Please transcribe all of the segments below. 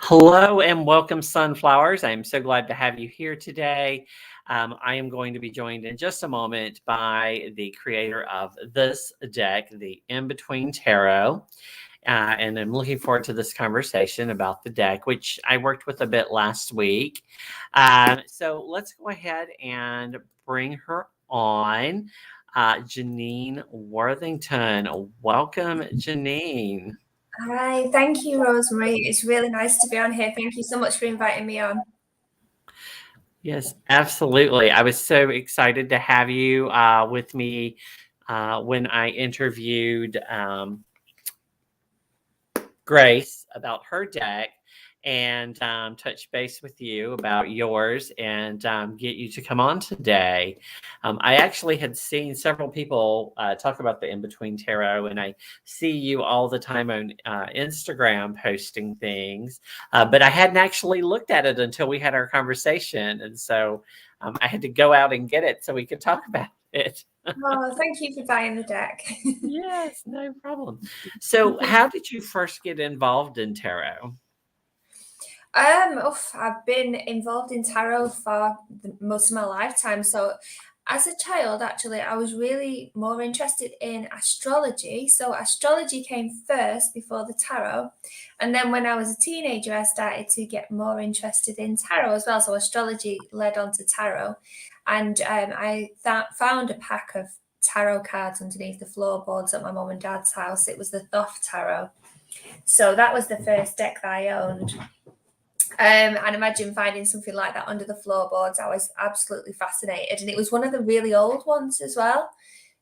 Hello and welcome, Sunflowers. I am so glad to have you here today. I am going to be joined in just a moment by the creator of this deck, the In Between Tarot. And I'm looking forward to this conversation about the deck, which I worked with a bit last week. So let's go ahead and bring her on. Janine Worthington. Welcome, Janine. Hi, thank you, Rosemary. It's really nice to be on here. Thank you so much for inviting me on. Yes, absolutely. I was so excited to have you with me when I interviewed Grace about her deck and touch base with you about yours and get you to come on today. I actually had seen several people talk about the In Between Tarot, and I see you all the time on Instagram posting things, but I hadn't actually looked at it until we had our conversation. And so I had to go out and get it so we could talk about it. Oh, thank you for buying the deck. Yes, no problem. So, how did you first get involved in tarot? I've been involved in tarot for most of my lifetime. So, as a child, actually, I was really more interested in astrology. So, astrology came first before the tarot. And then when I was a teenager, I started to get more interested in tarot as well. So, astrology led on to tarot. And I found a pack of tarot cards underneath the floorboards at my mum and dad's house. It was the Thoth Tarot. So, that was the first deck that I owned. And imagine finding something like that under the floorboards. I was absolutely fascinated. And it was one of the really old ones as well.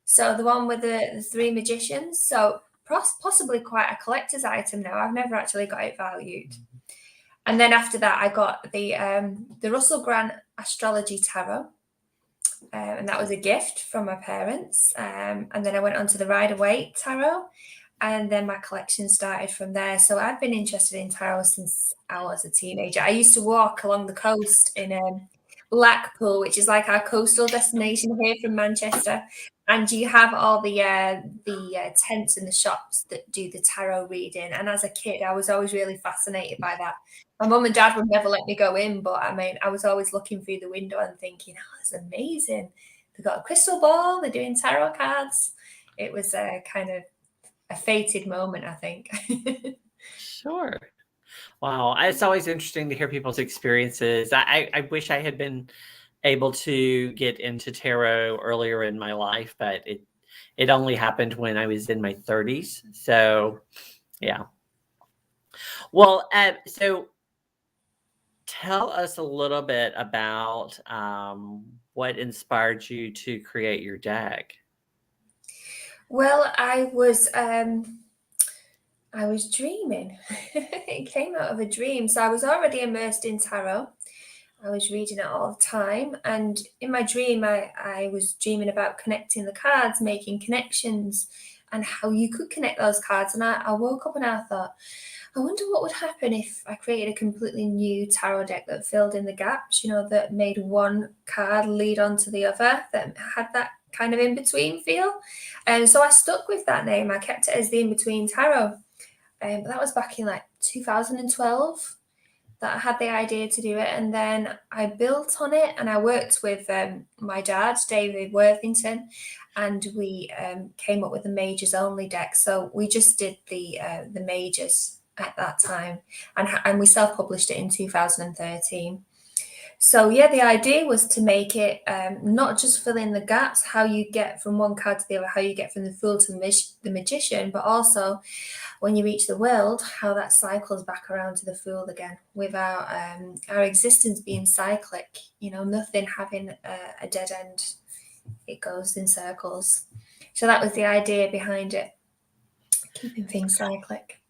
So the one with the three magicians. So possibly quite a collector's item now. I've never actually got it valued. And then after that, I got the Russell Grant Astrology Tarot. And that was a gift from my parents. And then I went on to the Rider-Waite Tarot. And then my collection started from there. So I've been interested in tarot since I was a teenager. I used to walk along the coast in Blackpool, which is like our coastal destination here from Manchester. And you have all the tents in the shops that do the tarot reading. And as a kid, I was always really fascinated by that. My mum and dad would never let me go in, but I mean, I was always looking through the window and thinking, oh, that's amazing. They've got a crystal ball, they're doing tarot cards. It was kind of a fated moment, I think. Sure. Wow. It's always interesting to hear people's experiences. I wish I had been able to get into tarot earlier in my life, but it only happened when I was in my 30s. So, yeah. Well, so tell us a little bit about what inspired you to create your deck. Well, I was dreaming. It came out of a dream. So I was already immersed in tarot. I was reading it all the time. And in my dream, I was dreaming about connecting the cards, making connections, and how you could connect those cards. And I woke up and I thought, I wonder what would happen if I created a completely new tarot deck that filled in the gaps, that made one card lead on to the other, that had that kind of in-between feel. And so I stuck with that name. I kept it as the In-Between Tarot. But that was back in like 2012 that I had the idea to do it. And then I built on it and I worked with my dad, Janine Worthington, and we came up with the majors only deck. So we just did the majors at that time, and we self-published it in 2013. So yeah, the idea was to make it not just fill in the gaps, how you get from one card to the other, how you get from the Fool to the Magician, but also when you reach the world, how that cycles back around to the Fool again, without our existence being cyclic, nothing having a dead end. It goes in circles. So that was the idea behind it, keeping things cyclic.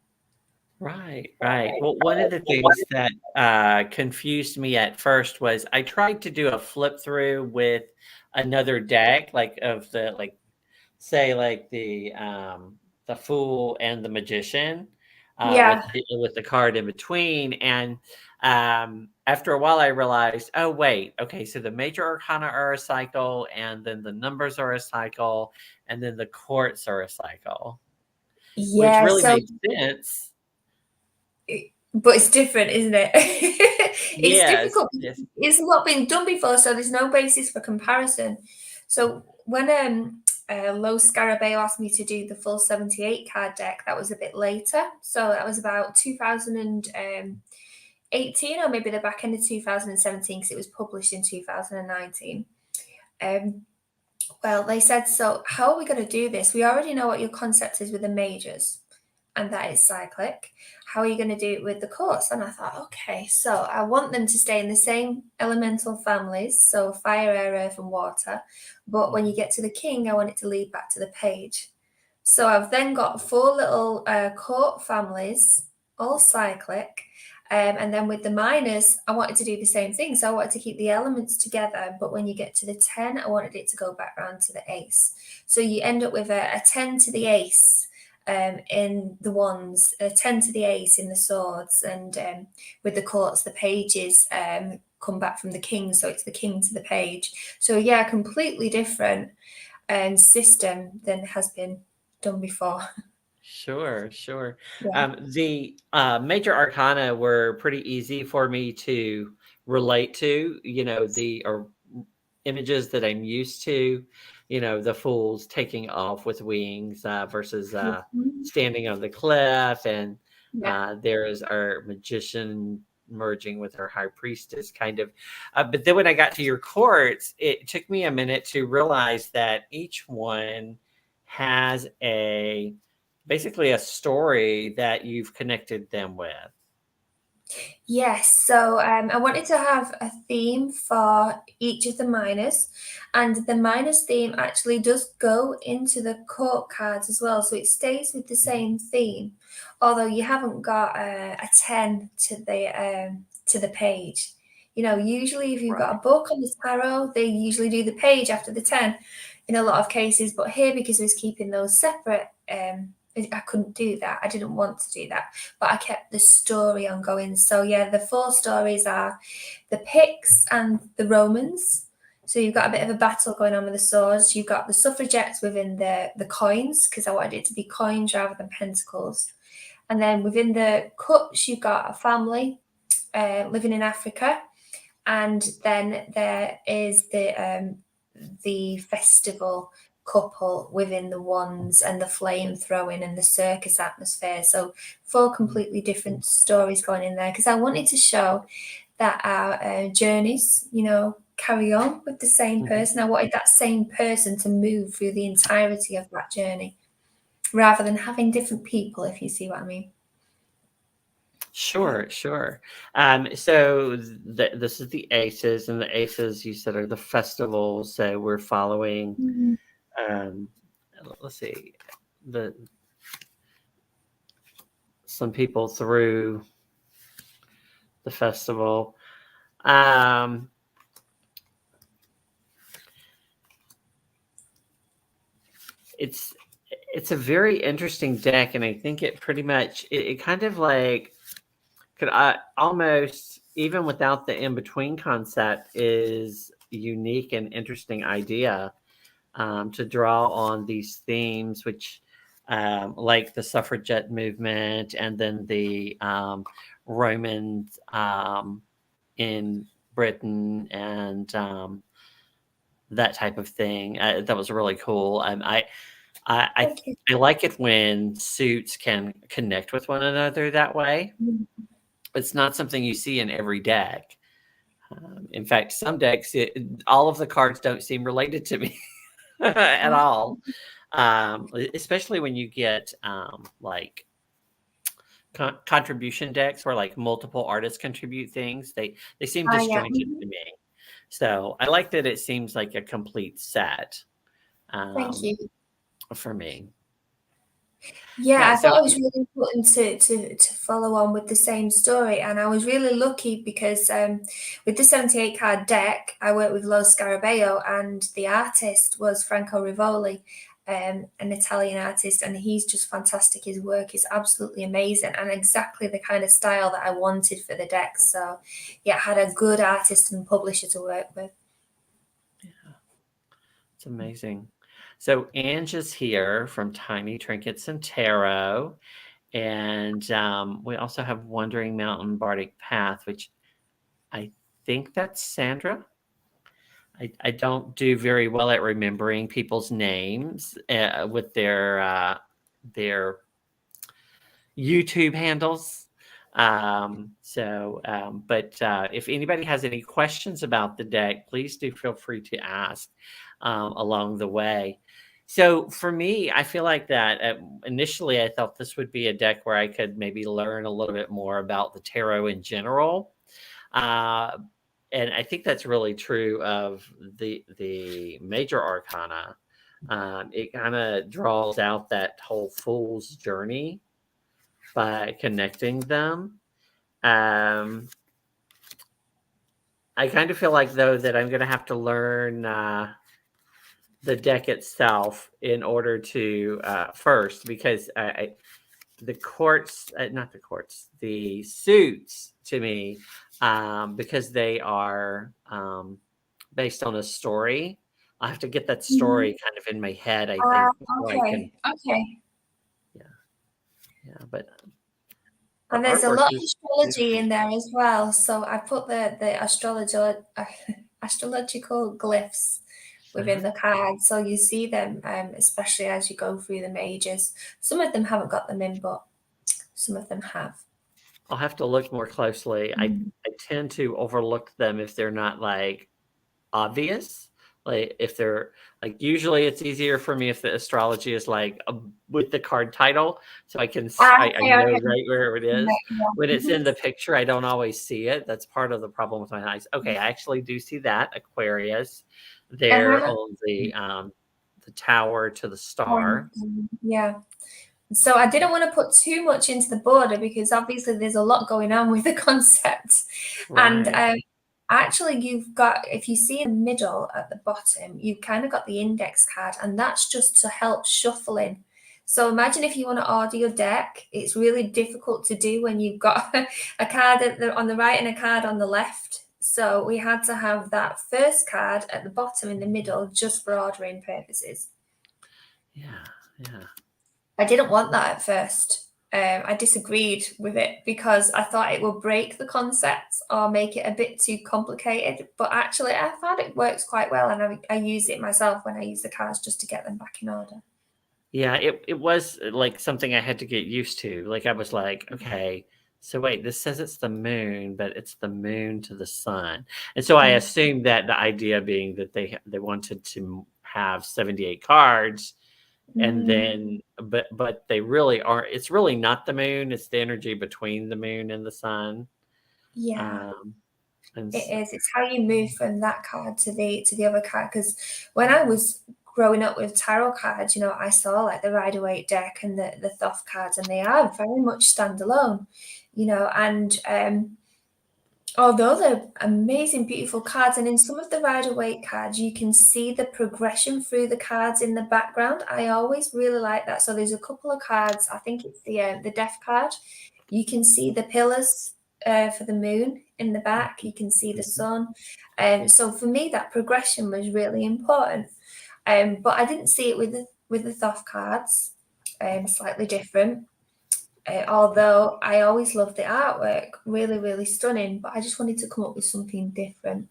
Right, right. Well, one of the things that confused me at first was I tried to do a flip through with another deck, like of the say the Fool and the Magician, Yeah. with the card in between, and after a while I realized, oh wait, okay, so the major arcana are a cycle, and then the numbers are a cycle, and then the courts are a cycle, which Yeah. really So made sense. but it's different, isn't it? It's Yes, difficult because yes. it's not been done before, so there's no basis for comparison. So when Lo Scarabeo asked me to do the full 78 card deck, that was a bit later. So that was about 2018, or maybe the back end of 2017, because it was published in 2019. Um, well, they said, so how are we going to do this? We already know what your concept is with the majors, and that is cyclic. How are you going to do it with the course? And I thought, okay, so I want them to stay in the same elemental families, so fire, air, earth, and water. But when you get to the king, I want it to lead back to the page. So I've then got 4 little court families, all cyclic. And then with the minors, I wanted to do the same thing. So I wanted to keep the elements together, but when you get to the 10, I wanted it to go back round to the ace. So you end up with a 10 to the ace in the wands, a 10 to the ace in the swords, and with the courts, the pages come back from the king. So it's the king to the page. So yeah, completely different system than has been done before. Sure, sure. Yeah. The major arcana were pretty easy for me to relate to, the or images that I'm used to, the fools taking off with wings versus Mhm. standing on the cliff. And Yeah. there's our magician merging with our high priestess kind of. But then when I got to your courts, it took me a minute to realize that each one has basically a story that you've connected them with. Yes, so I wanted to have a theme for each of the minors, and the minors theme actually does go into the court cards as well, so it stays with the same theme, although you haven't got a 10 to the page. You know, usually if you've got a Right. book on the tarot, they usually do the page after the 10 in a lot of cases, but here, because I was keeping those separate, I couldn't do that. I didn't want to do that, but I kept the story on going. So yeah, the 4 stories are the Picts and the Romans. So you've got a bit of a battle going on with the swords. You've got the suffragettes within the coins, because I wanted it to be coins rather than pentacles. And then within the cups, you've got a family living in Africa. And then there is the festival couple within the wands and the flame throwing and the circus atmosphere. So 4 completely different stories going in there, because I wanted to show that our journeys, carry on with the same Mhm. person. I wanted that same person to move through the entirety of that journey rather than having different people, if you see what I mean. Sure, sure. So this is the aces, and the aces you said are the festivals. So we're following. Mhm. Um, let's see, the some people through the festival. Um, it's it's a very interesting deck, and I think it pretty much it kind of like could I almost even without the in between concept is unique and interesting idea to draw on these themes, which like the suffragette movement and then the Romans in Britain and that type of thing. That was really cool. I, I Thank you. I like it when suits can connect with one another that way. It's not something you see in every deck. In fact, some decks, all of the cards don't seem related to me at Ah, all. Especially when you get like contribution decks where like multiple artists contribute things. They seem yeah. disjointed Mhm. to me. So I like that it seems like a complete set Thank um, you. for me. Yeah, Yeah. I So thought it was really important to follow on with the same story, and I was really lucky because with the 78 card deck, I worked with Lo Scarabeo, and the artist was Franco Rivoli, an Italian artist, and he's just fantastic. His work is absolutely amazing and exactly the kind of style that I wanted for the deck. So, yeah, I had a good artist and publisher to work with. it's amazing. So Ange is here from Tiny Trinkets and Tarot. And we also have Wandering Mountain Bardic Path, which I think that's Sandra. I don't do very well at remembering people's names with their YouTube handles. But if anybody has any questions about the deck, please do feel free to ask along the way. So for me, I feel like that initially I thought this would be a deck where I could maybe learn a little bit more about the tarot in general. Uh, and I think that's really true of the major arcana. It kind of draws out that whole fool's journey by connecting them. Um, I kind of feel like though that I'm going to have to learn the deck itself in order to first, because the courts, not the courts, the suits to me, because they are based on a story. I have to get that Mhm. story kind of in my head, I think, before I can. Okay. Yeah, yeah, but the And there's a artwork lot of is astrology beautiful. in there as well. So I put the astrological glyphs Uh-huh. within the cards. So you see them, especially as you go through the majors. Some of them haven't got them in, but some of them have. I'll have to look more closely. Mm. I tend to overlook them if they're not like obvious. Like if they're like usually it's easier for me if the astrology is like with the card title, so I Okay, know okay. right where it Yeah, is. When yeah. it's in the picture, I don't always see it. That's part of the problem with my eyes. Okay, I actually do see that Aquarius there Uh-huh. on the tower to the star. Yeah. So I didn't want to put too much into the border because obviously there's a lot going on with the concept. And Right. actually you've got, if you see in the middle at the bottom, you've kind of got the index card, and that's just to help shuffling. So imagine if you want to order your deck, it's really difficult to do when you've got a card on the right and a card on the left. So we had to have that first card at the bottom in the middle just for ordering purposes. Yeah. Yeah. I didn't want that at first. I disagreed with it because I thought it would break the concept or make it a bit too complicated. But actually, I found it works quite well, and I use it myself when I use the cards just to get them back in order. Yeah, it was like something I had to get used to. Like I was like, okay, so wait, this says it's the moon, but it's the moon to the sun. And so I Mm. assumed that the idea being that they wanted to have 78 cards and Mm, then but they really are it's really not the moon, it's the energy between the moon and the sun. yeah, Um and it so, is. It's how you move from that card to the other card. Because when I was growing up with tarot cards, I saw like the Rider-Waite deck and the Thoth cards, and they are very much standalone, and although they're amazing, beautiful cards, and in some of the Rider-Waite cards, you can see the progression through the cards in the background. I always really like that. So there's a couple of cards. I think it's the Death card. You can see the pillars for the moon in the back. You can see the mhm. sun. So for me, that progression was really important. But I didn't see it with the Thoth cards. Slightly different. Although I always loved the artwork, really, really stunning, but I just wanted to come up with something different.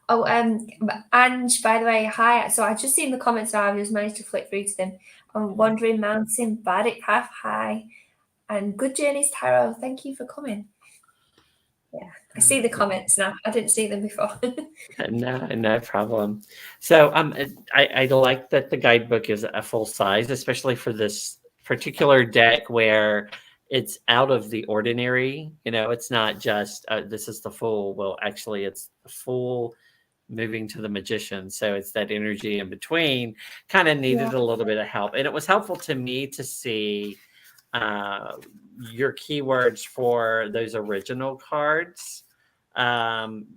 Oh, Ange, by the way, hi. So I just seen the comments now. I've just managed to flick through to them. Wandering Mountain, Bardic Path, hi, and Good Journeys Tarot. Thank you for coming. Yeah, I see the comments now. I didn't see them before. No, no problem. So, I like that the guidebook is a full size, especially for this particular deck where it's out of the ordinary. It's not just this is the full. Well, actually, it's the full moving to the magician. So it's that energy in between. Kind of Yeah. needed a little bit of help, and it was helpful to me to see uh, your keywords for those original cards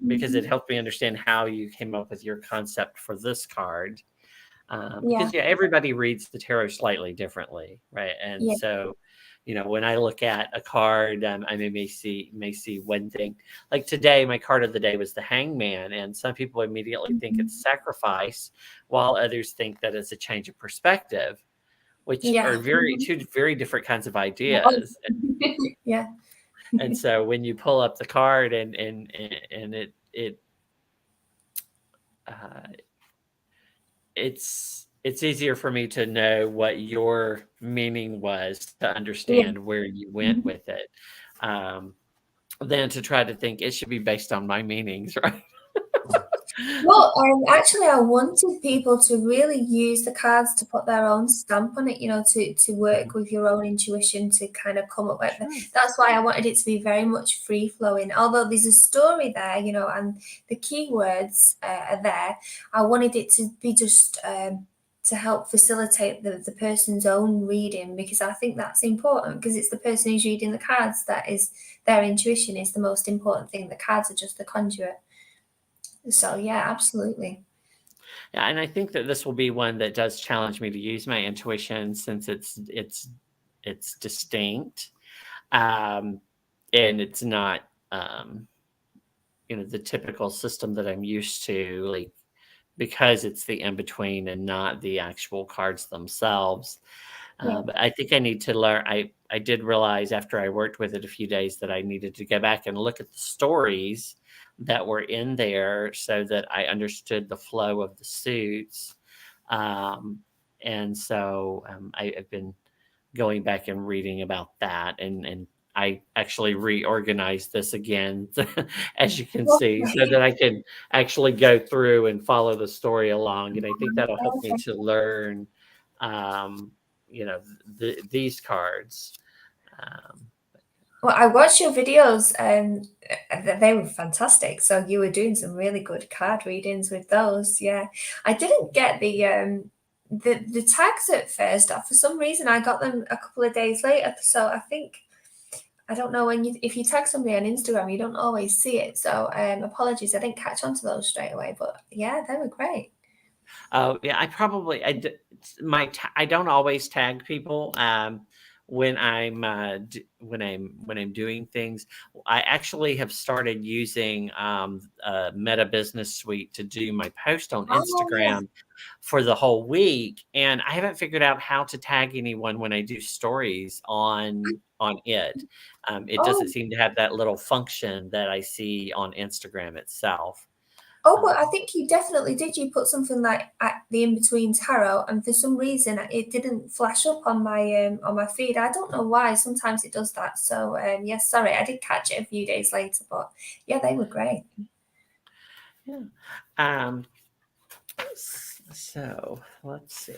because it Mhm. helped me understand how you came up with your concept for this card. Yeah. Because yeah, everybody reads the tarot slightly differently, right? And Yeah. so, when I look at a card, I may see one thing. Like today, my card of the day was the Hangman, and some people immediately think it's Mhm. sacrifice, while others think that it's a change of perspective. which are Yeah. two very different kinds of Oh, ideas. yeah. And so when you pull up the card and uh, it's easier for me to know what your meaning was to Yeah. understand where you went with it, um, than to try to think it should be based on my meanings, right? Well, actually, I wanted people to really use the cards to put their own stamp on it, to work Mhm. with your own intuition to kind of come up with it. Sure. That's why I wanted it to be very much free flowing. Although there's a story there, and the keywords are there, I wanted it to be just to help facilitate the person's own reading, because I think that's important, because it's the person who's reading the cards that is their intuition is the most important thing. The cards are just the conduit. So yeah, absolutely. Yeah, and I think that this will be one that does challenge me to use my intuition since it's distinct, um, and it's not the typical system that I'm used to, like because it's the in between and not the actual cards themselves. Yeah. But I think I need to learn. I did realize after I worked with it a few days that I needed to go back and look at the stories that were in there so that I understood the flow of the suits. Um, and so I've been going back and reading about that, and I actually reorganized this again, as you can see, so Okay. that I can actually go through and follow the story along. And I think that'll help me Okay. to learn, um, these cards. Um, Well, I watched your videos and they were fantastic. So you were doing some really good card readings with those. Yeah. I didn't get the tags at first. For some reason I got them a couple of days later. So I think I don't know if you tag somebody on Instagram, you don't always see it. So apologies, I didn't catch on to those straight away. But yeah, they were great. Oh, yeah, I don't always tag people, when I'm doing things. I actually have started using, Meta Business Suite to do my post on Oh yeah. Instagram for the whole week, and I haven't figured out how to tag anyone when I do stories on it. It doesn't Oh, seem to have that little function that I see on Instagram itself. Oh, but I Um think you definitely did. You put something like at the in between tarot, and for some reason it didn't flash up on my feed. I don't know why. Sometimes it does that. So yes, sorry, I did catch it a few days later, but yeah, they were great. yeah. Um, so let's see.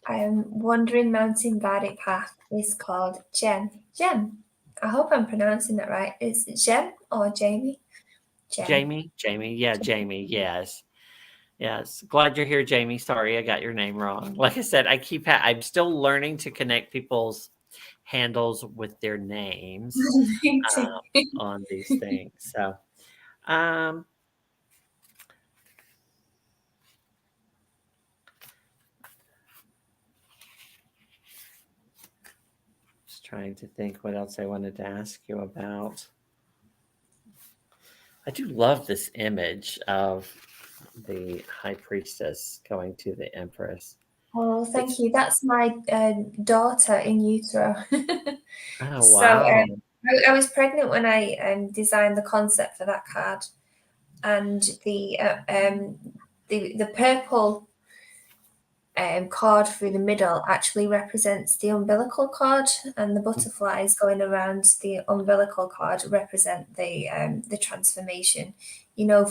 Wandering Mountain Bardic Path is called Gem. Gem. I hope I'm pronouncing that right. Is it Gem or Jamie? Gem. Jamie, yeah, Jamie, yes, yes. Glad you're here, Jamie. Sorry, I got your name wrong. Like I said, I'm still learning to connect people's handles with their names, Me too. on these things. So, um, just trying to think what else I wanted to ask you about. I do love this image of the high priestess going to the empress. Oh, thank It's you. That's my daughter in utero. oh So wow. I was pregnant when I designed the concept for that card, and the purple cord through the middle actually represents the umbilical cord, and the butterflies going around the umbilical cord represent the transformation.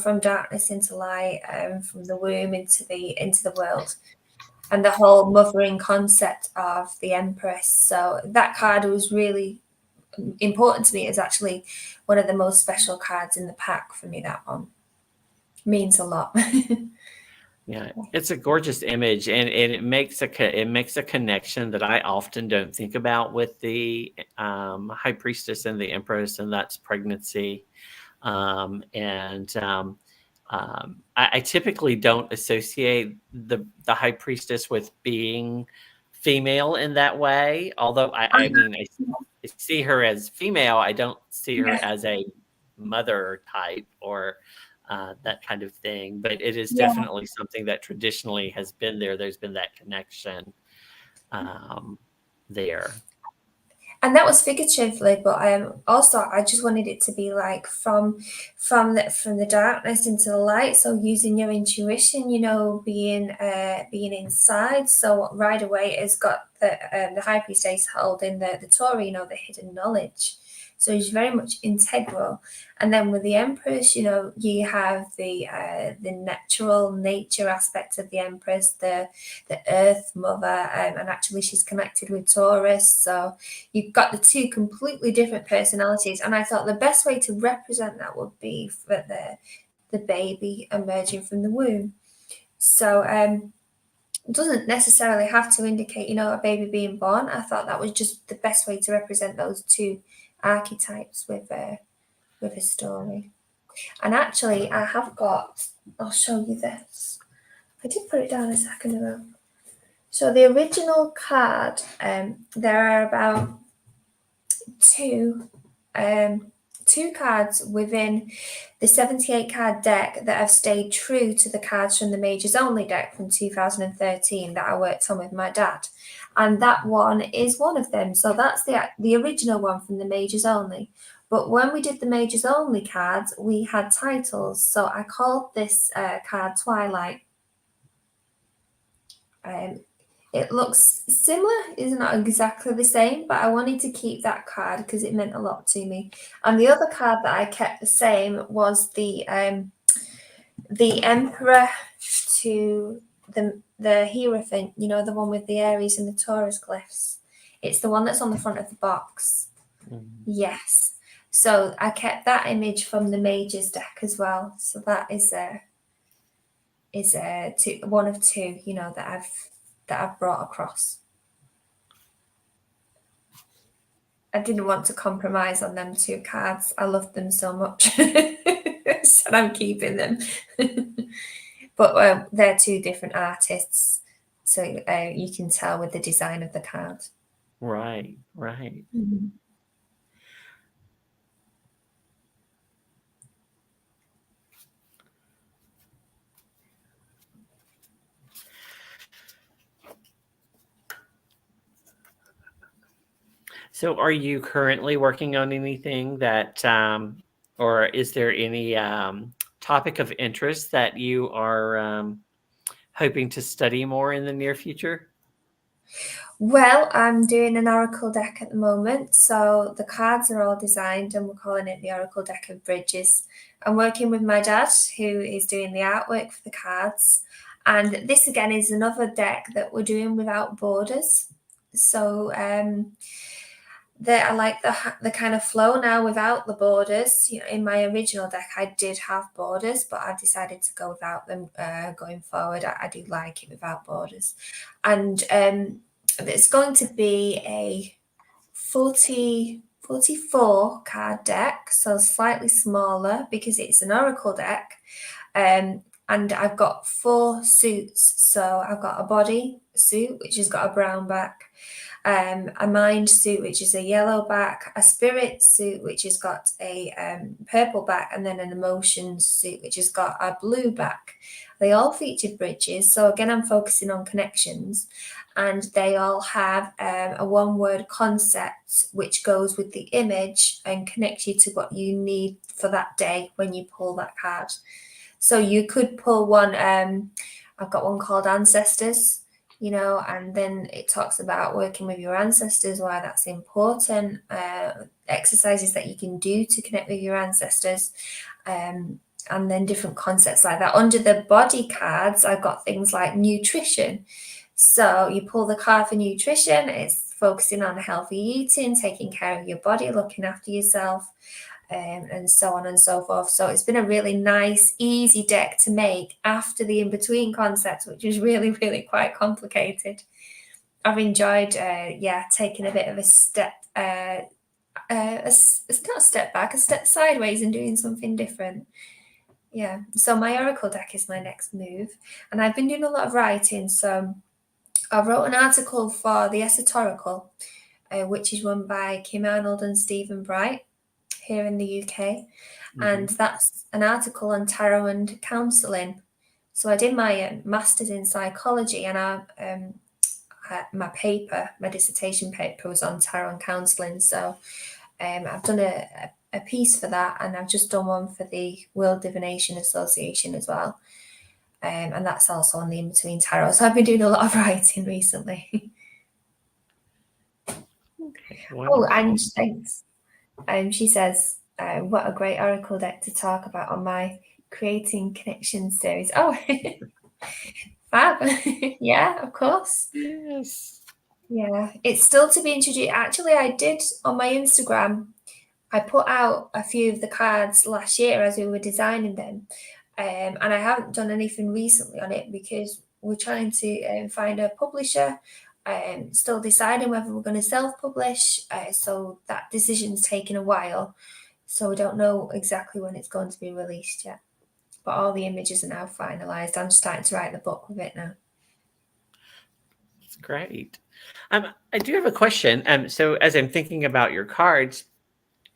From darkness into light, from the womb into the world, and the whole mothering concept of the Empress. So that card was really important to me. It's actually one of the most special cards in the pack for me. That one means a lot. Yeah, it's a gorgeous image, and it makes a connection that I often don't think about with the, high priestess and the empress, and that's pregnancy. And I typically don't associate the high priestess with being female in that way. Although I mean, I see her as female. I don't see her Yeah. as a mother type or that kind of thing. But it is Yeah. definitely something that traditionally has been there. There's been that connection there. And that was figuratively, but also I just wanted it to be like from the darkness into the light. So using your intuition, being inside. So right away, it's got the high priestess holding the Torah, the hidden knowledge. So it's very much integral. And then with the Empress, you have the natural nature aspect of the Empress, the Earth Mother, and actually she's connected with Taurus. So you've got the two completely different personalities. And I thought the best way to represent that would be for the baby emerging from the womb. So it doesn't necessarily have to indicate, a baby being born. I thought that was just the best way to represent those two archetypes with a story. And actually, I'll show you this. I did put it down a second ago. So the original card, there are about two cards within the 78 card deck that have stayed true to the cards from the Majors Only deck from 2013 that I worked on with my dad. And that one is one of them. So that's the original one from the Majors Only. But when we did the Majors Only cards, we had titles. So I called this card Twilight. It looks similar, it's not exactly the same, but I wanted to keep that card because it meant a lot to me. And the other card that I kept the same was the Emperor to the Hierophant, the one with the Aries and the Taurus glyphs. It's the one that's on the front of the box. Mm-hmm. Yes. So I kept that image from the Majors deck as well. So that is one of two, that I've brought across. I didn't want to compromise on them two cards. I loved them so much. So I'm keeping them. But they're two different artists. So you can tell with the design of the card. Right. Mm-hmm. So are you currently working on anything that, or is there any topic of interest that you are hoping to study more in the near future? Well, I'm doing an Oracle deck at the moment. So the cards are all designed and we're calling it the Oracle Deck of Bridges. I'm working with my dad, who is doing the artwork for the cards. And this again is another deck that we're doing without borders. So I like the kind of flow now without the borders. In my original deck, I did have borders, but I've decided to go without them going forward. I do like it without borders. And it's going to be a 44 card deck, so slightly smaller because it's an Oracle deck. And I've got 4 suits. So I've got a body suit, which has got a brown back, a mind suit, which is a yellow back, a spirit suit, which has got a purple back, and then an emotions suit, which has got a blue back. They all feature bridges. So again, I'm focusing on connections, and they all have a one-word concept which goes with the image and connects you to what you need for that day when you pull that card. So you could pull one, I've got one called Ancestors, and then it talks about working with your ancestors, why that's important, exercises that you can do to connect with your ancestors, and then different concepts like that. Under the body cards, I've got things like nutrition. So you pull the card for nutrition, it's focusing on healthy eating, taking care of your body, looking after yourself, and so on and so forth. So it's been a really nice, easy deck to make after the in-between concept, which is really, really quite complicated. I've enjoyed, taking a bit of a step, it's not a step back, a step sideways and doing something different. Yeah, so my Oracle deck is my next move. And I've been doing a lot of writing. So I wrote an article for the Esoterical, which is run by Kim Arnold and Stephen Bright. here in the UK, and Mhm. that's an article on tarot and counselling. So I did my master's in psychology, and my dissertation paper was on tarot and counselling. So I've done a piece for that, and I've just done one for the World Divination Association as well. And that's also on the In Between Tarot. So I've been doing a lot of writing recently. Okay, Oh, and wonderful. thanks. She says, what a great oracle deck to talk about on my Creating Connections series. Oh, fab. Yeah, of course. Yes. Yeah, it's still to be introduced. Actually, I did on my Instagram, I put out a few of the cards last year as we were designing them. And I haven't done anything recently on it because we're trying to find a publisher. Still deciding whether we're going to self-publish. So that decision's taken a while. So we don't know exactly when it's going to be released yet. But all the images are now finalized. I'm starting to write the book with it now. That's great. I do have a question. So as I'm thinking about your cards,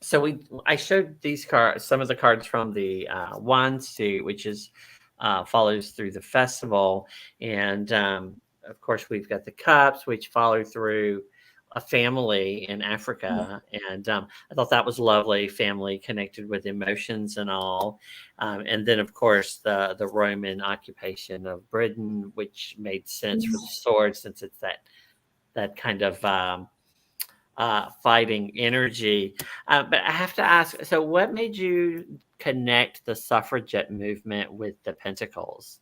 so I showed these cards, some of the cards from the wand suit, which is follows through the festival, and of course we've got the cups, which follow through a family in Yeah. Africa, and I thought that was lovely, family connected with emotions and all, and then of course the Roman occupation of Britain, which made sense for the sword since it's that kind of fighting energy. But I have to ask, so what made you connect the suffragette movement with the Pentacles?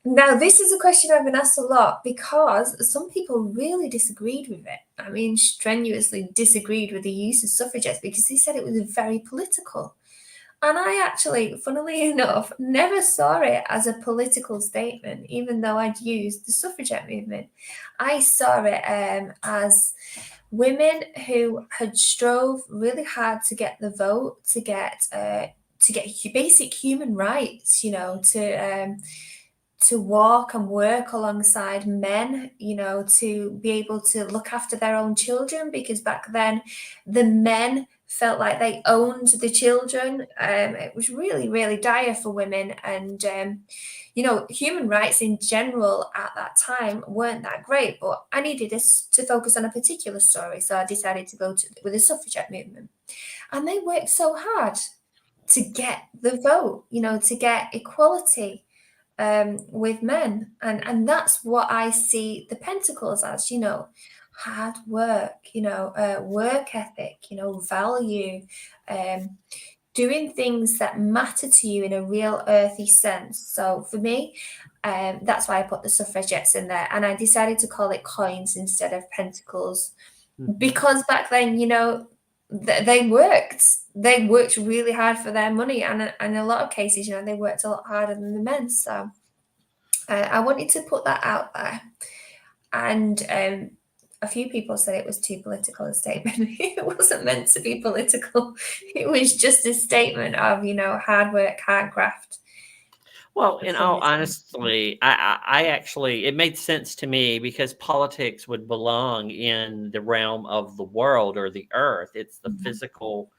Now, this is a question I've been asked a lot because some people really disagreed with it. I mean, strenuously disagreed with the use of suffragettes because they said it was very political. And I actually, funnily enough, never saw it as a political statement, even though I'd used the suffragette movement. I saw it as women who had strove really hard to get the vote, to get basic human rights, to walk and work alongside men, to be able to look after their own children, because back then the men felt like they owned the children. It was really, really dire for women. And, human rights in general at that time weren't that great. But I needed to focus on a particular story. So I decided to go with the suffragette movement. And they worked so hard to get the vote, to get equality with men, and that's what I see the Pentacles as. Hard work, work ethic, value, um, doing things that matter to you in a real earthy sense. So for me, that's why I put the suffragettes in there, and I decided to call it coins instead of pentacles Mhm. because back then, they worked really hard for their money, and in a lot of cases, they worked a lot harder than the men. So I wanted to put that out there. And a few people said it was too political a statement. It wasn't meant to be political. It was just a statement of, hard work, hard graft. Well, in From all this. honesty, I actually, it made sense to me because politics would belong in the realm of the world or the earth. It's the Mhm. physical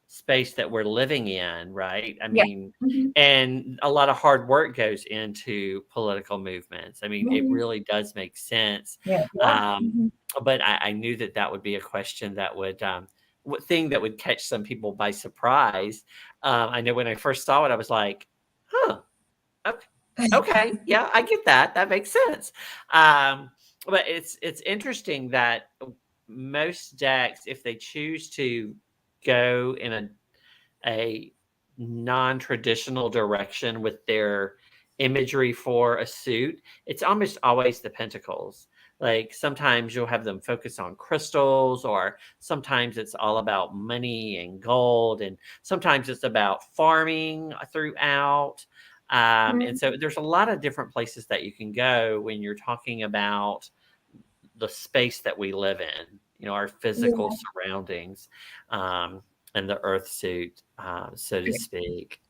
space that we're living in, right? I Yeah. mean, Mhm. and a lot of hard work goes into political movements. I mean, it Mhm. really does make sense. Yeah. Yeah. Um, Mhm. but I knew that that would be a question that would, thing that would catch some people by surprise. I know when I first saw it, I was like, huh. Ok okay, yeah, I get that, that makes sense. Um, but it's interesting that most decks, if they choose to go in a non-traditional direction with their imagery for a suit, it's almost always the pentacles. Like sometimes you'll have them focus on crystals, or sometimes it's all about money and gold, and sometimes it's about farming throughout. And Mhm. so there's a lot of different places that you can go when you're talking about the space that we live in, our physical Yeah. surroundings, um, and the earth suit, so to speak.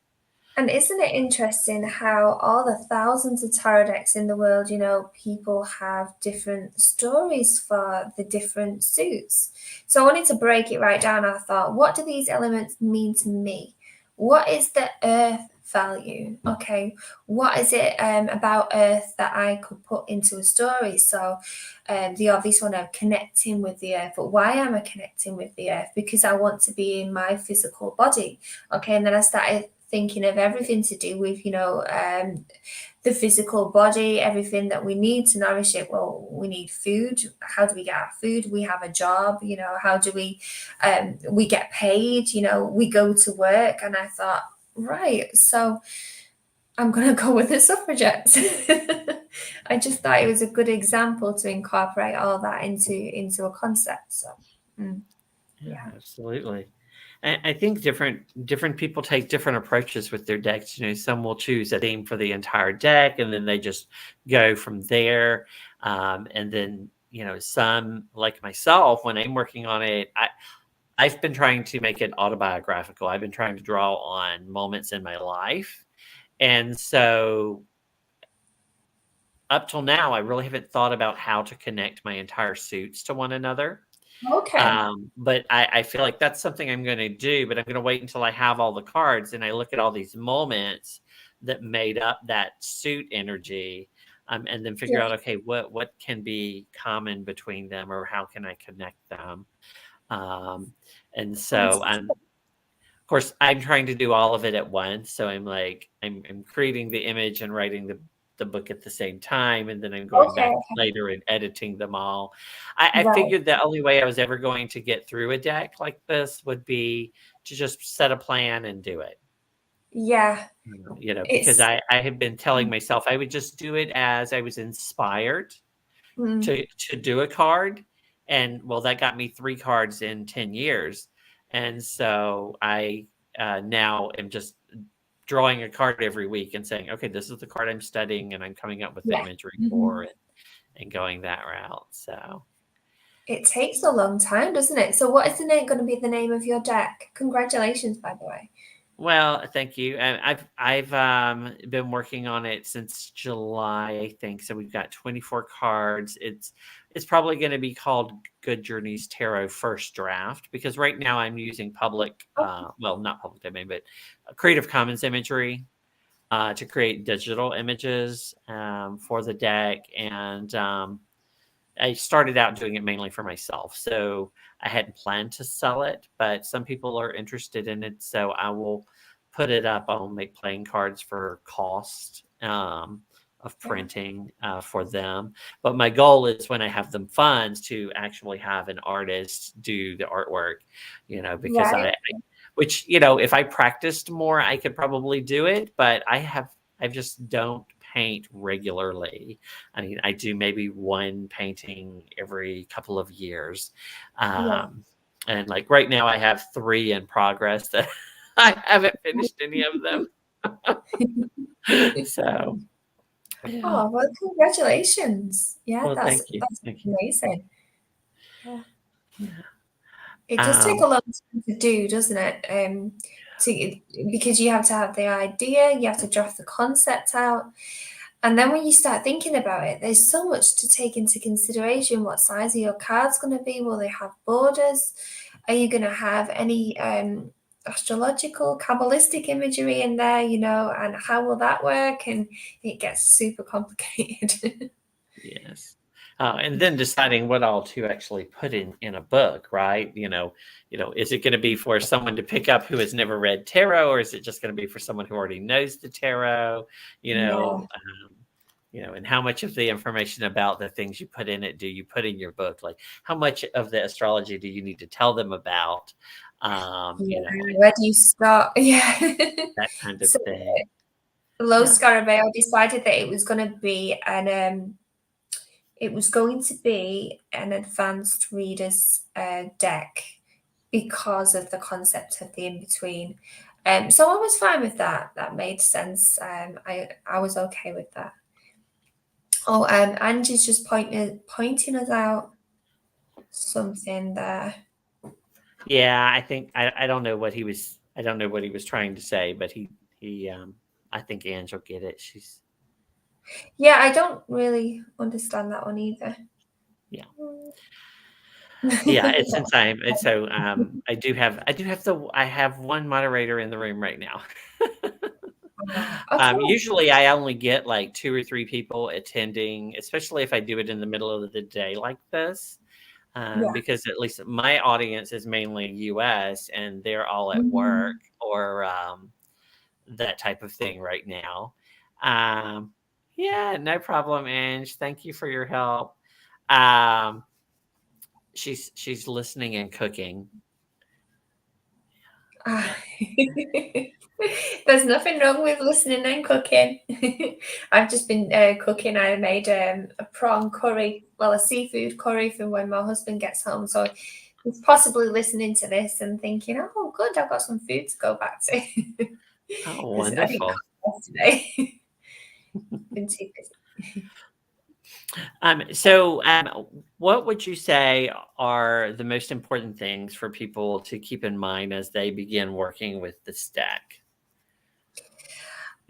And isn't it interesting how all the thousands of tarot decks in the world, people have different stories for the different suits. So I wanted to break it right down. I thought, what do these elements mean to me? What is the earth value? Okay, what is it about earth that I could put into a story? So the obvious one, I'm connecting with the earth. But why am I connecting with the earth? Because I want to be in my physical body. Okay, and then I started thinking of everything to do with the physical body, everything that we need to nourish it. Well, we need food. How do we get our food? We have a job. How do we get paid? We go to work. And I thought, right, so I'm gonna go with the suffragettes. I just thought it was a good example to incorporate all that into a concept. So Yeah, yeah. absolutely. I think different people take different approaches with their decks. Some will choose a theme for the entire deck, and then they just go from there. And then some, like myself, when I'm working on it, I've been trying to make it autobiographical. I've been trying to draw on moments in my life, and so up till now, I really haven't thought about how to connect my entire suits to one another. Okay. But I feel like that's something I'm going to do, but I'm going to wait until I have all the cards and I look at all these moments that made up that suit energy, and then figure Yeah. out, okay, what can be common between them, or how can I connect them? Um, and so Fantastic. I'm, of course, I'm trying to do all of it at once. So I'm like, I'm creating the image and writing the book at the same time, and then I'm going Okay. back later and editing them all. I Right. figured the only way I was ever going to get through a deck like this would be to just set a plan and do it. Yeah. Because It's I had been telling myself I would just do it as I was inspired mm, to do a card, and well, that got me 3 cards in 10 years, and so I now am just drawing a card every week and saying, okay, this is the card I'm studying, and I'm coming up with the yeah. imagery for Mhm. it and going that route. So, It takes a long time, doesn't it? So what is the name going to be the name of your deck? Congratulations, by the way. well, thank you. And I've been working on it since July, I think. So we've got 24 cards. It's probably going to be called Good Journeys Tarot First Draft, because right now I'm using public, Okay. well, not public domain, but Creative Commons imagery to create digital images for the deck, and I started out doing it mainly for myself, so I hadn't planned to sell it, but some people are interested in it, so I will put it up. I'll make playing cards for cost of Yeah. printing for them. But my goal is, when I have them funds, to actually have an artist do the artwork, because Right. which, if I practiced more, I could probably do it, but I just don't paint regularly. I mean, I do maybe one painting every couple of years. Yeah. And like right now, I have 3 in progress that I haven't finished any of them. So, yeah. Oh, well, congratulations. Yeah, Well, that's thank you. that's Thank you. amazing. Yeah. Yeah. It does take Um, a long time to do, doesn't it? To because you have to have the idea, you have to draft the concept out. And then when you start thinking about it, there's so much to take into consideration. What size are your cards going to be? Will they have borders? Are you going to have any astrological, Kabbalistic imagery in there, and how will that work? And it gets super complicated. Yes. And then deciding what all to actually put in a book, right? Is it going to be for someone to pick up who has never read tarot, or is it just going to be for someone who already knows the tarot? Yeah, And how much of the information about the things you put in it do you put in your book? Like, how much of the astrology do you need to tell them about? yeah. And Where do you start? Yeah. that kind of So thing. Low Yeah. Scarabeo decided that it was going to be an advanced reader's deck because of the concept of the in between. So I was fine with that. That made sense. I was okay with that. Oh, and Angie's just pointing us out something there. Yeah, I think I don't know what he was trying to say, but he I think Ange will get it. Yeah, I don't really understand that one either. Yeah. Mm. Yeah, it's insane. And so I have one moderator in the room right now. Okay. Usually I only get like 2 or 3 people attending, especially if I do it in the middle of the day like this. Yeah. Because at least my audience is mainly US and they're all at work Mm. or that type of thing right now. Um, yeah, no problem, Ange. Thank you for your help. Um, she's listening and cooking. Ah. There's nothing wrong with listening and cooking. I've just been cooking. I made a prawn curry, well, a seafood curry for when my husband gets home. So he's possibly listening to this and thinking, oh, good, I've got some food to go back to. Oh, Because I didn't wonderful. cook yesterday. Been too busy. What would you say are the most important things for people to keep in mind as they begin working with this deck?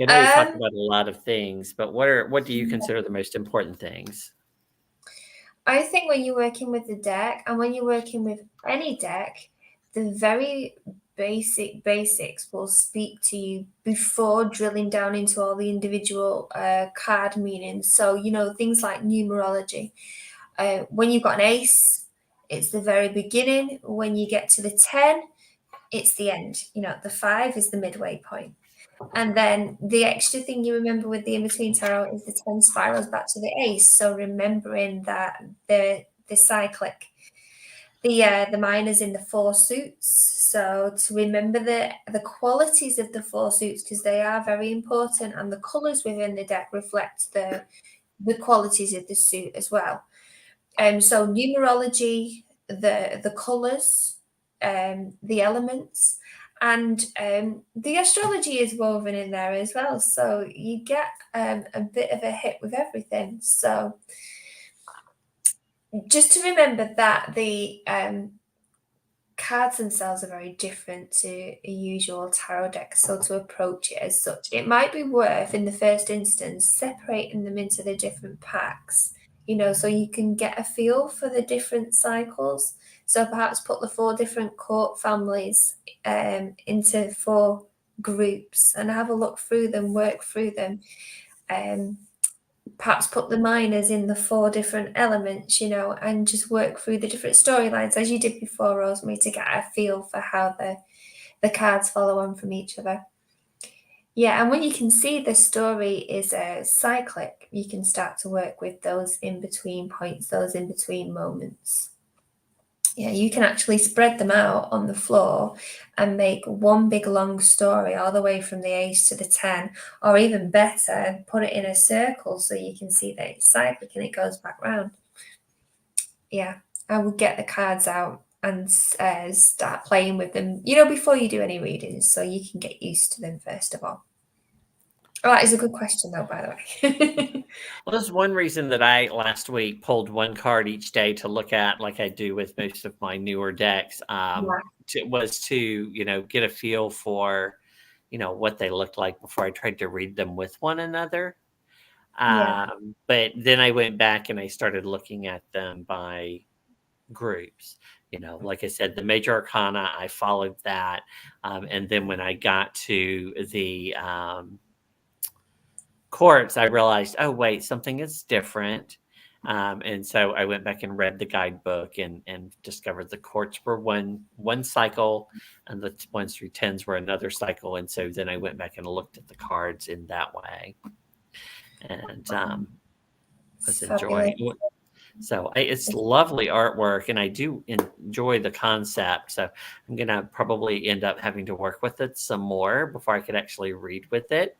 I know you talked Um, about a lot of things, but what do you consider the most important things? I think when you're working with the deck and when you're working with any deck, the very basics will speak to you before drilling down into all the individual card meanings. So, things like numerology. When you've got an ace, it's the very beginning. When you get to the 10, it's the end. The 5 is the midway point. And then the extra thing you remember with the in-between tarot is the 10 spirals back to the ace. So remembering that the cyclic, the minors in the 4 suits. So to remember the qualities of the 4 suits, because they are very important, and the colours within the deck reflect the qualities of the suit as well. So numerology, the colours, the elements, and the astrology is woven in there as well. So you get a bit of a hit with everything. So just to remember that the cards themselves are very different to a usual tarot deck. So to approach it as such, it might be worth in the first instance separating them into the different packs, so you can get a feel for the different cycles. So perhaps put the 4 different court families into 4 groups and have a look through them, work through them. Perhaps put the minors in the 4 different elements, and just work through the different storylines as you did before, Rosemary, to get a feel for how the cards follow on from each other. Yeah, and when you can see the story is cyclic, you can start to work with those in-between points, those in-between moments. Yeah, you can actually spread them out on the floor and make one big long story all the way from the ace to the 10, or even better, put it in a circle so you can see that it's cyclic and it goes back round. Yeah, I would get the cards out and start playing with them, before you do any readings, so you can get used to them first of all. Oh, that is a good question, though, by the way. Well, there's one reason that I last week pulled one card each day to look at, like I do with most of my newer decks, Yeah. was to get a feel for what they looked like before I tried to read them with one another. Yeah. But then I went back and I started looking at them by groups. Like I said, the major arcana, I followed that. And then when I got to the courts, I realized, oh, wait, something is different. And so I went back and read the guidebook and discovered the courts were one cycle and the 1s through 10s were another cycle. And so then I went back and looked at the cards in that way and was Fabulous. enjoying it. So it's lovely artwork, and I do enjoy the concept. So I'm going to probably end up having to work with it some more before I could actually read with it.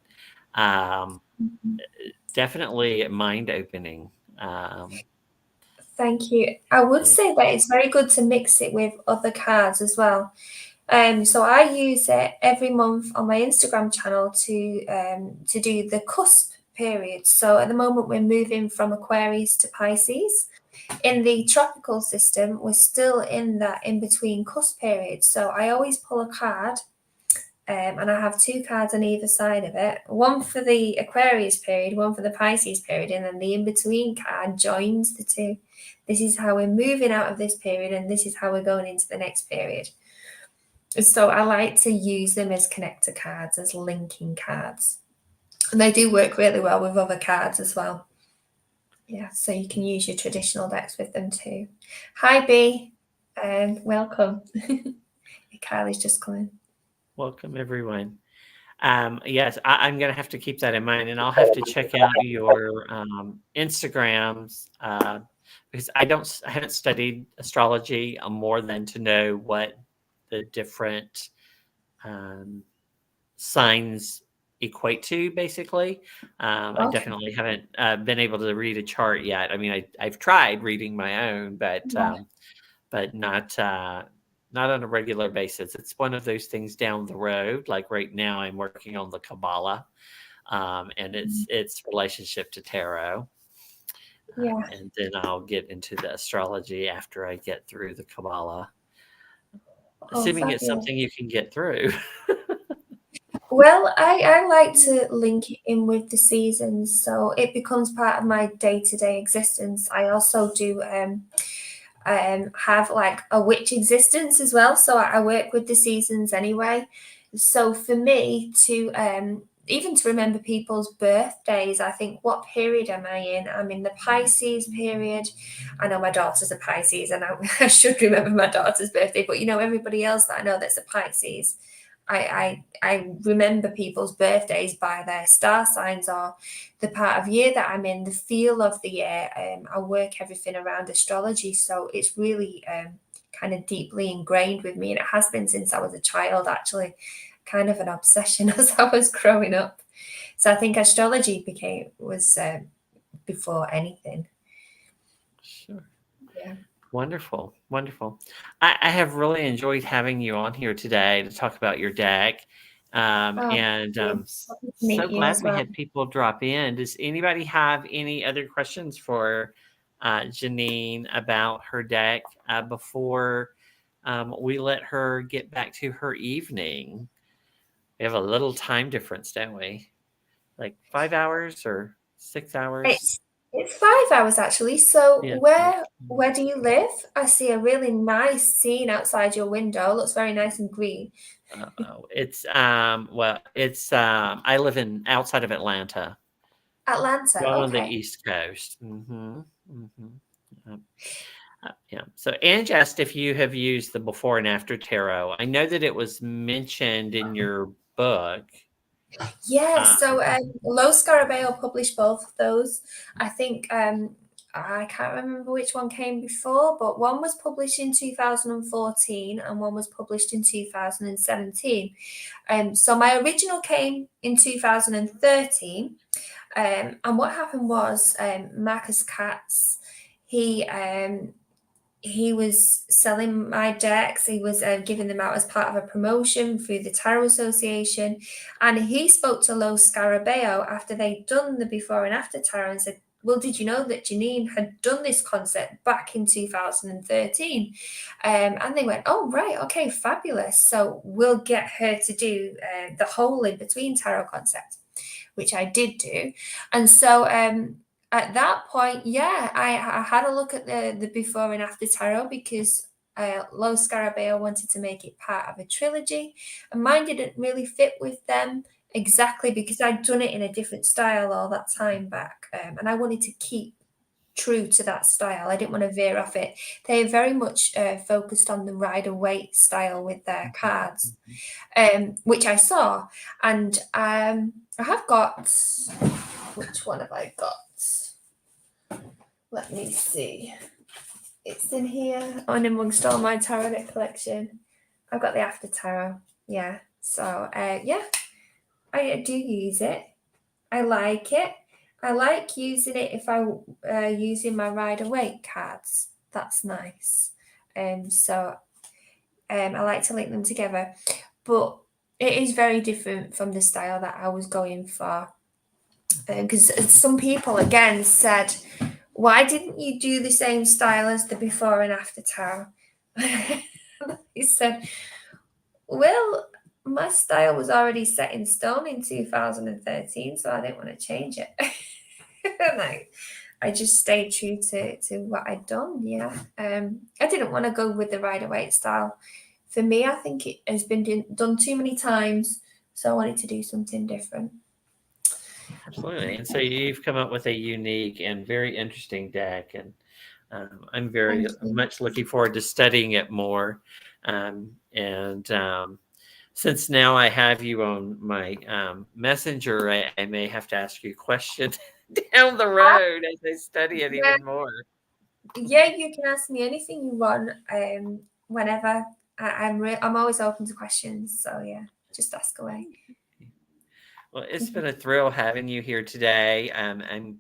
Definitely mind opening. Thank you. I would say that it's very good to mix it with other cards as well. So I use it every month on my Instagram channel to do the cusp period. So at the moment we're moving from Aquarius to Pisces. In the tropical system, we're still in that in between cusp period. So I always pull a card And I have 2 cards on either side of it, one for the Aquarius period, one for the Pisces period, and then the in-between card joins the two. This is how we're moving out of this period, and this is how we're going into the next period. So I like to use them as connector cards, as linking cards. And they do work really well with other cards as well. Yeah, so you can use your traditional decks with them too. Hi, B. Welcome. Kylie's just coming. Welcome, everyone. Yes, I'm going to have to keep that in mind, and I'll have to check out your Instagrams because I haven't studied astrology more than to know what the different signs equate to, basically. I definitely haven't been able to read a chart yet. I mean, I've tried reading my own, but not on a regular basis. It's one of those things down the road. Like right now, I'm working on the Kabbalah, and its relationship to tarot. And then I'll get into the astrology after I get through the Kabbalah, assuming it's something you can get through. Well, I like to link it in with the seasons, so it becomes part of my day-to-day existence. I also do have like a witch existence as well, so I work with the seasons anyway. So for me to even to remember people's birthdays, I think, what period am I in? I'm in the Pisces period. I know my daughter's a Pisces, and I should remember my daughter's birthday, but everybody else that I know that's a Pisces, I remember people's birthdays by their star signs or the part of year that I'm in, the feel of the year. I work everything around astrology, so it's really kind of deeply ingrained with me, and it has been since I was a child, actually, kind of an obsession as I was growing up. So I think astrology was before anything. Sure. Yeah. Wonderful. I have really enjoyed having you on here today to talk about your deck. So glad we had people drop in. Does anybody have any other questions for Janine about her deck before we let her get back to her evening? We have a little time difference, don't we? Like 5 hours or 6 hours? It's 5 hours actually. So where do you live? I see a really nice scene outside your window. It looks very nice and green. It's I live outside of Atlanta. Atlanta, on the East Coast. Yeah. So Ange asked if you have used the before and after tarot. I know that it was mentioned in your book. Yes, so Lo Scarabeo published both of those. I think I can't remember which one came before, but one was published in 2014 and one was published in 2017. So my original came in 2013. And what happened was Marcus Katz, he was selling my decks. He was giving them out as part of a promotion through the Tarot Association. And he spoke to Lo Scarabeo after they'd done the before and after tarot and said, well, did you know that Janine had done this concept back in 2013? And they went, oh, right, okay, fabulous. So we'll get her to do the whole in between tarot concept, which I did do. And so at that point, I had a look at the before and after tarot because Lo Scarabeo wanted to make it part of a trilogy, and mine didn't really fit with them exactly because I'd done it in a different style all that time back, and I wanted to keep true to that style. I didn't want to veer off it. They very much focused on the Rider-Waite style with their cards, which I saw, and I have got. Which one have I got? Let me see. It's in here on amongst all my tarot collection. I've got the after tarot. Yeah. So I do use it. I like it. I like using it if I using my Rider-Waite cards. That's nice. So I like to link them together. But it is very different from the style that I was going for. Because some people again said, why didn't you do the same style as the before and after tarot? He said, well, my style was already set in stone in 2013, so I didn't want to change it. I just stayed true to what I'd done. Yeah. I didn't want to go with the Rider-Waite style. For me, I think it has been done too many times, so I wanted to do something different. Absolutely. And so you've come up with a unique and very interesting deck, and I'm very Thank you. much looking forward to studying it more. And since now I have you on my messenger, I may have to ask you a question down the road as I study it Yeah, even more. yeah, you can ask me anything you want, whenever. I'm always open to questions, so yeah, just ask away. Well, it's been a thrill having you here today. I'm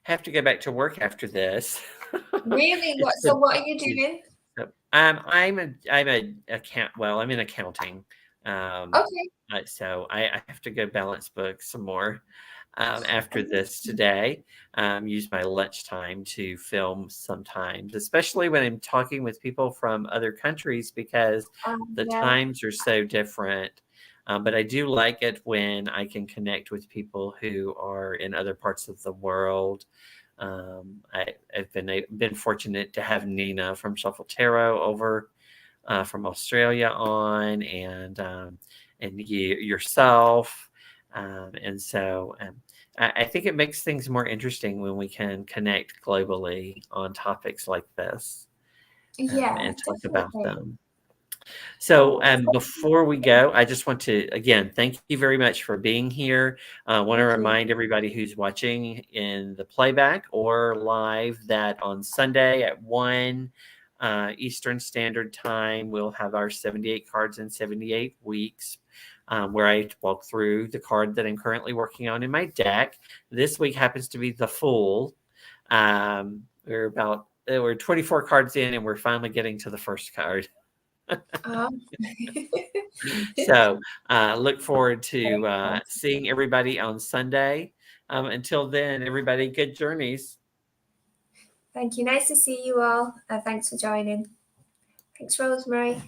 have to go back to work after this. Really? It's So been what are you doing? so, I'm in accounting. Um, Okay. so I have to go balance books some more after this today. Use my lunchtime to film sometimes, especially when I'm talking with people from other countries because the Yeah. times are so different. But I do like it when I can connect with people who are in other parts of the world. I've been fortunate to have Nina from Shuffle Tarot over from Australia on, and you yourself, and so I think it makes things more interesting when we can connect globally on topics like this Yeah, and talk about definitely. them. So, before we go, I just want to again thank you very much for being here. I want to Thank you. remind everybody who's watching in the playback or live that on Sunday at 1 Eastern Standard Time, we'll have our 78 cards in 78 weeks. Where I walk through the card that I'm currently working on in my deck. This week happens to be the Fool. We're 24 cards in, and we're finally getting to the first card. Um, So look forward to seeing everybody on Sunday. Until then, everybody, good journeys. Thank you. Nice to see you all. Thanks for joining. Thanks, Rosemary.